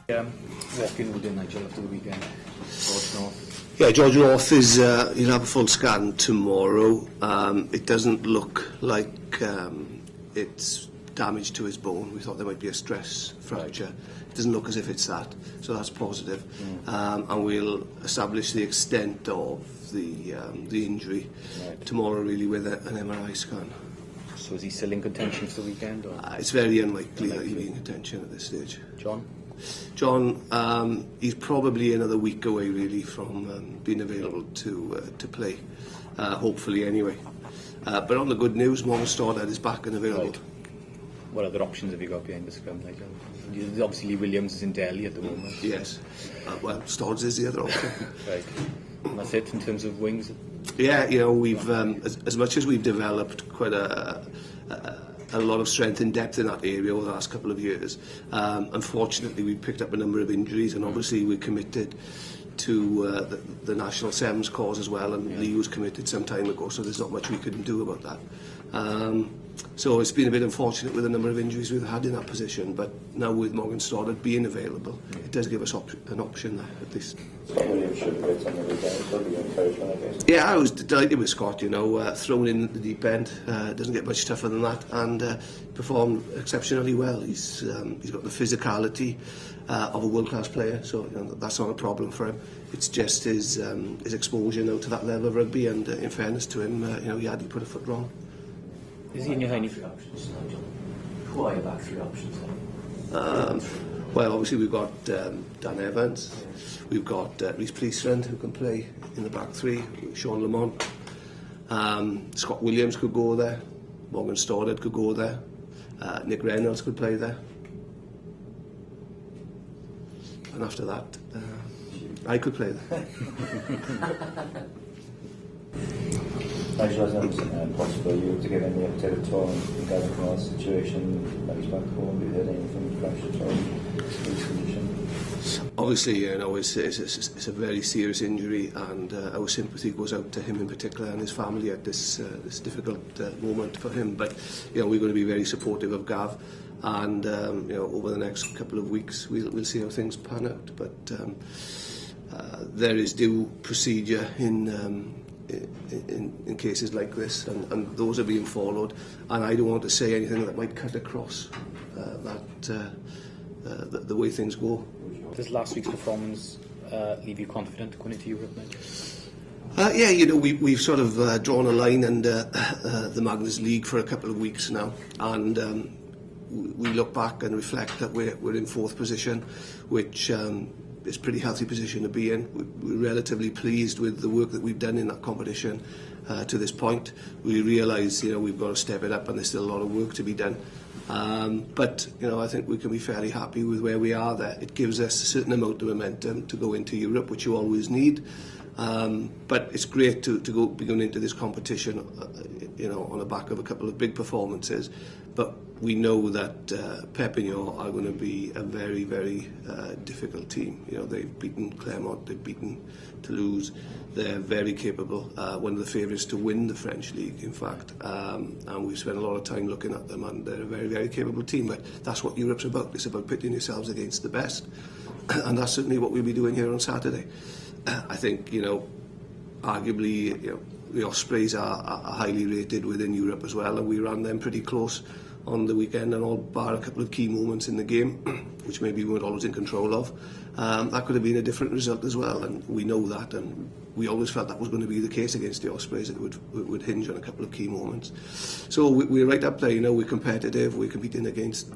Walking with Nigel after the weekend. George North. Yeah, George North is, he'll have a full scan tomorrow. It doesn't look like it's damage to his bone. We thought there might be a stress fracture. It doesn't look as if it's that, so that's positive. And we'll establish the extent of the injury tomorrow, really, with an MRI scan. So is he still in contention for the weekend? Or? It's very unlikely that he'll be in contention at this stage. John, he's probably another week away, really, from being available to play, hopefully anyway. But on the good news, Morgan Stoddard is back and available. Right. What other options have you got behind the scrum, Nigel? Obviously, Lee Williams is in Delhi at the moment. Yes. Well, Stoddard is the other option. Right. And that's it in terms of wings? Yeah, you know, we've as much as we've developed quite a lot of strength and depth in that area over the last couple of years. Unfortunately, we've picked up a number of injuries, and obviously we're committed to the national Sevens cause as well, and Lee was committed some time ago, so there's not much we couldn't do about that. So it's been a bit unfortunate with the number of injuries we've had in that position, but now with Morgan Stoddard being available, it does give us an option there, at least. Scott Williams should have been on the weekend, so be encouragement, I guess. Yeah, I was delighted with Scott, you know, thrown in at the deep end, doesn't get much tougher than that, and performed exceptionally well. He's got the physicality of a world-class player, so you know, that's not a problem for him. It's just his exposure now to that level of rugby, and in fairness to him, you know, he hadn't put a foot wrong. Is he in your high options, Nigel? Who are your back three options then? Well, obviously we've got Dan Evans, we've got Rhys Pleasrand, who can play in the back three, Sean Lamont, Scott Williams could go there, Morgan Stoddard could go there, Nick Reynolds could play there, and after that I could play there. Nigel, has it possible you to give any update at all in Gavin Connell's situation that he's back home? Have you heard anything fresh at all? His condition? Obviously, you know, it's a very serious injury, and our sympathy goes out to him in particular and his family at this difficult moment for him. But you know, we're going to be very supportive of Gav, and you know, over the next couple of weeks we'll see how things pan out. But there is due procedure in cases like this, and those are being followed, and I don't want to say anything that might cut across the way things go. Does last week's performance leave you confident going into Europe, Nigel? Yeah, you know, we've sort of drawn a line under the Magnus League for a couple of weeks now, and we look back and reflect that we're in fourth position, which is a pretty healthy position to be in. We're relatively pleased with the work that we've done in that competition to this point. We realise, you know, we've got to step it up, and there's still a lot of work to be done. But you know, I think we can be fairly happy with where we are there. It gives us a certain amount of momentum to go into Europe, which you always need. But it's great to be going into this competition, you know, on the back of a couple of big performances. But we know that Perpignan are going to be a very, very difficult team. You know, they've beaten Clermont, they've beaten Toulouse. They're very capable. One of the favourites to win the French league, in fact. And we've spent a lot of time looking at them, and they're a very, very capable team. But that's what Europe's about. It's about pitting yourselves against the best. And that's certainly what we'll be doing here on Saturday. I think, you know, arguably, you know, the Ospreys are highly rated within Europe as well, and we ran them pretty close on the weekend, and all bar a couple of key moments in the game, which maybe we weren't always in control of. That could have been a different result as well, and we know that, and we always felt that was going to be the case against the Ospreys. It would hinge on a couple of key moments. So we're right up there, you know, we're competitive, we're competing against,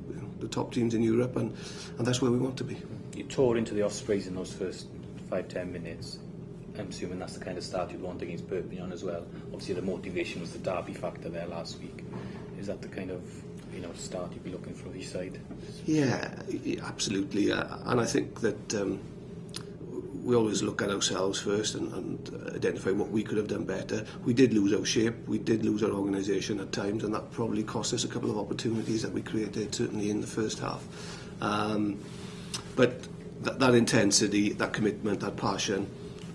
you know, the top teams in Europe, and that's where we want to be. You tore into the Ospreys in those first 5-10 minutes. I'm assuming that's the kind of start you'd want against Perpignan as well. Obviously the motivation was the derby factor there last week. Is that the kind of, you know, start you'd be looking for each side? Yeah, absolutely. And I think that we always look at ourselves first and identify what we could have done better. We did lose our shape, we did lose our organisation at times, and that probably cost us a couple of opportunities that we created, certainly in the first half. But that intensity, that commitment, that passion,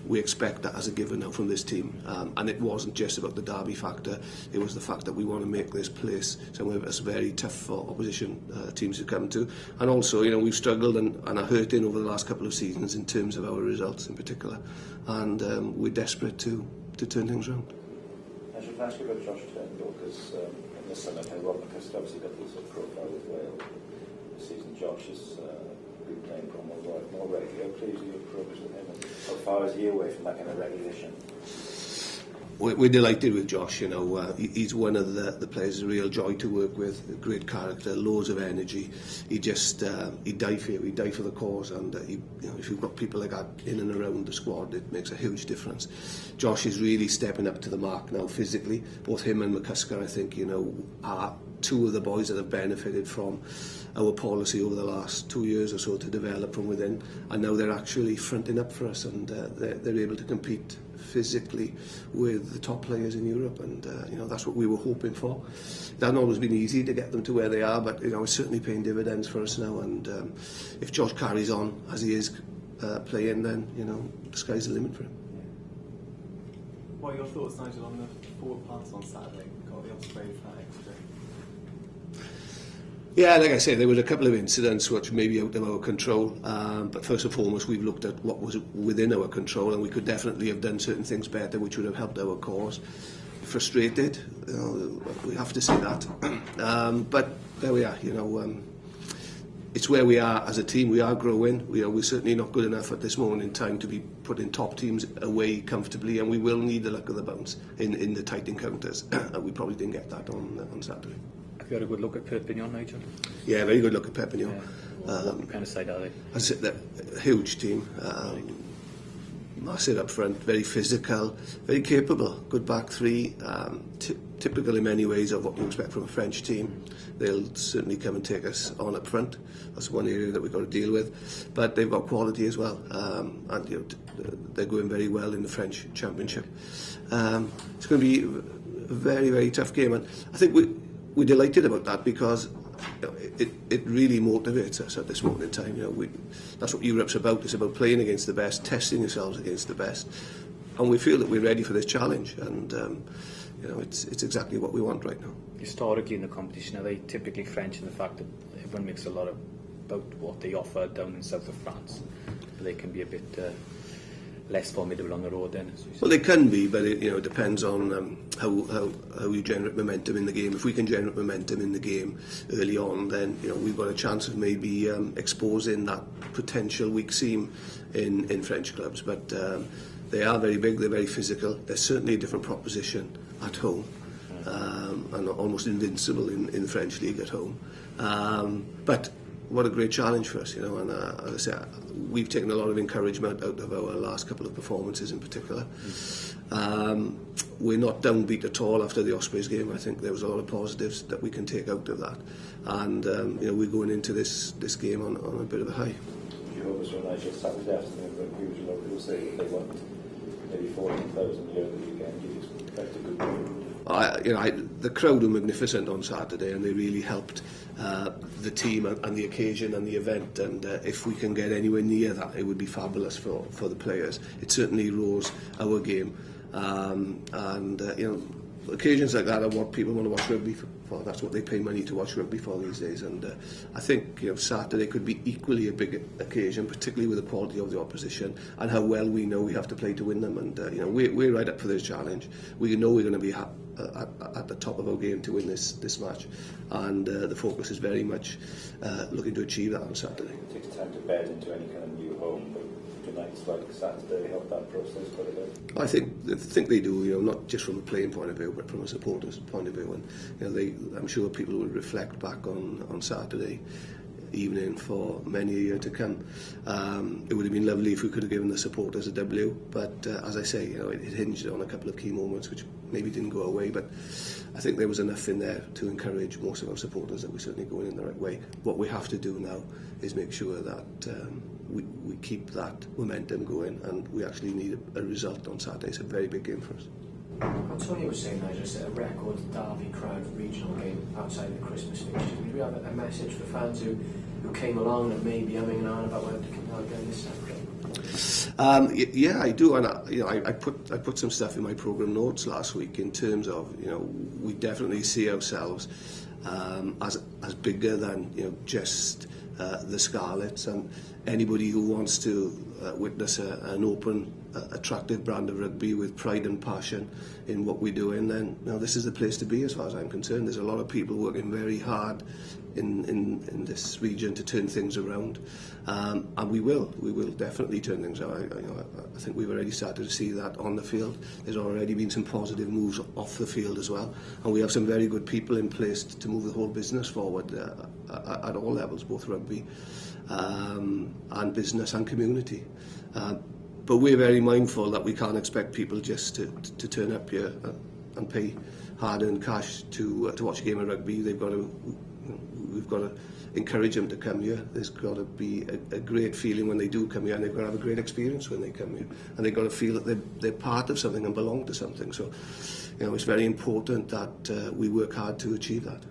we expect that as a given now from this team. And it wasn't just about the derby factor, it was the fact that we want to make this place somewhere that's very tough for opposition teams to come to. And also, you know, we've struggled and are hurting over the last couple of seasons in terms of our results in particular. And we're desperate to turn things around. I should ask you about Josh Turnbull, because in the summer, Rob McCusker obviously got this profile with Wales. This season, Josh has been playing more regularly. How pleased are you with progress with him? And how far is he away from that kind of recognition? We're delighted with Josh. You know, he's one of the players, a real joy to work with, a great character, loads of energy. He just he die for you, he die for the cause, and you know, if you've got people like that in and around the squad, it makes a huge difference. Josh is really stepping up to the mark now physically. Both him and McCusker, I think, you know, are two of the boys that have benefited from our policy over the last 2 years or so to develop from within, and now they're actually fronting up for us, and they're able to compete physically with the top players in Europe, and you know, that's what we were hoping for. It hasn't always been easy to get them to where they are, but you know, it's certainly paying dividends for us now, and if Josh carries on as he is playing, then you know, the sky's the limit for him. What are your thoughts, Nigel, on the forward pass on Saturday? Got the Osprey for that extra. Yeah, like I say, there were a couple of incidents which may be out of our control, but first and foremost we've looked at what was within our control, and we could definitely have done certain things better which would have helped our cause. Frustrated, you know, we have to say that, but there we are, you know, it's where we are as a team. We are growing. We're certainly not good enough at this moment in time to be putting top teams away comfortably, and we will need the luck of the bounce in the tight encounters, and we probably didn't get that on Saturday. Have you had a good look at Perpignan, Nigel? Yeah, very good look at Perpignan. Yeah. What kind of side are they? They're a huge team, massive up front, very physical, very capable, good back three, typical in many ways of what you expect from a French team. They'll certainly come and take us on up front. That's one area that we've got to deal with, but they've got quality as well, and you know, they're going very well in the French Championship. It's going to be a very, very tough game, and I think we're delighted about that, because you know, it really motivates us at this moment in time. You know, that's what Europe's about. It's about playing against the best, testing yourselves against the best, and we feel that we're ready for this challenge. And you know, it's exactly what we want right now. Historically in the competition, are they typically French in the fact that everyone makes a lot about what they offer down in south of France, but they can be a bit less formidable on the road then? Well, they can be, but it depends on how you generate momentum in the game. If we can generate momentum in the game early on, then you know, we've got a chance of maybe exposing that potential weak seam in French clubs. But they are very big, they're very physical. They're certainly a different proposition at home, and almost invincible in the French league at home. But what a great challenge for us, you know, and as I say, we've taken a lot of encouragement out of our last couple of performances in particular. We're not downbeat at all after the Ospreys game. I think there was a lot of positives that we can take out of that, and you know, we're going into this game on a bit of a high. You hope as well, Nigel, Saturday afternoon, but usually people say that they want maybe 14,000 euro the weekend. You just expect a good game. The crowd were magnificent on Saturday, and they really helped the team and the occasion and the event, and if we can get anywhere near that, it would be fabulous for the players. It certainly rose our game, and you know, occasions like that are what people want to watch rugby for. That's what they pay money to watch rugby for these days, and I think, you know, Saturday could be equally a big occasion, particularly with the quality of the opposition and how well we know we have to play to win them. And you know, we're right up for this challenge. We know we're going to be at the top of our game to win this match, and the focus is very much looking to achieve that on Saturday. It takes time to bed into any kind of new home, but nights like Saturday help that process quite a bit. I think they do, you know, not just from a playing point of view, but from a supporter's point of view. And you know, I'm sure people will reflect back on Saturday evening for many a year to come. It would have been lovely if we could have given the supporters a W, but as I say, you know, it hinged on a couple of key moments which maybe didn't go away, but I think there was enough in there to encourage most of our supporters that we're certainly going in the right way. What we have to do now is make sure that we keep that momentum going, and we actually need a result on Saturday. It's a very big game for us. Antonio was saying, Nigel, it's a record derby crowd regional game outside the Christmas fixtures. Do we have a message for fans who came along and maybe humming and on about whether to come down again this Saturday? Yeah, I do, and I put some stuff in my programme notes last week in terms of, we definitely see ourselves as bigger than just the Scarlets, and anybody who wants to witness an open, attractive brand of rugby with pride and passion in what we're doing, then this is the place to be as far as I'm concerned. There's a lot of people working very hard in this region to turn things around, and we will definitely turn things around. I think we've already started to see that on the field. There's already been some positive moves off the field as well, and we have some very good people in place to move the whole business forward at all levels, both rugby and business and community. But we're very mindful that we can't expect people just to turn up here and pay hard-earned cash to watch a game of rugby. We've got to encourage them to come here. There's got to be a great feeling when they do come here, and they've got to have a great experience when they come here, and they've got to feel that they're part of something and belong to something. So, it's very important that we work hard to achieve that.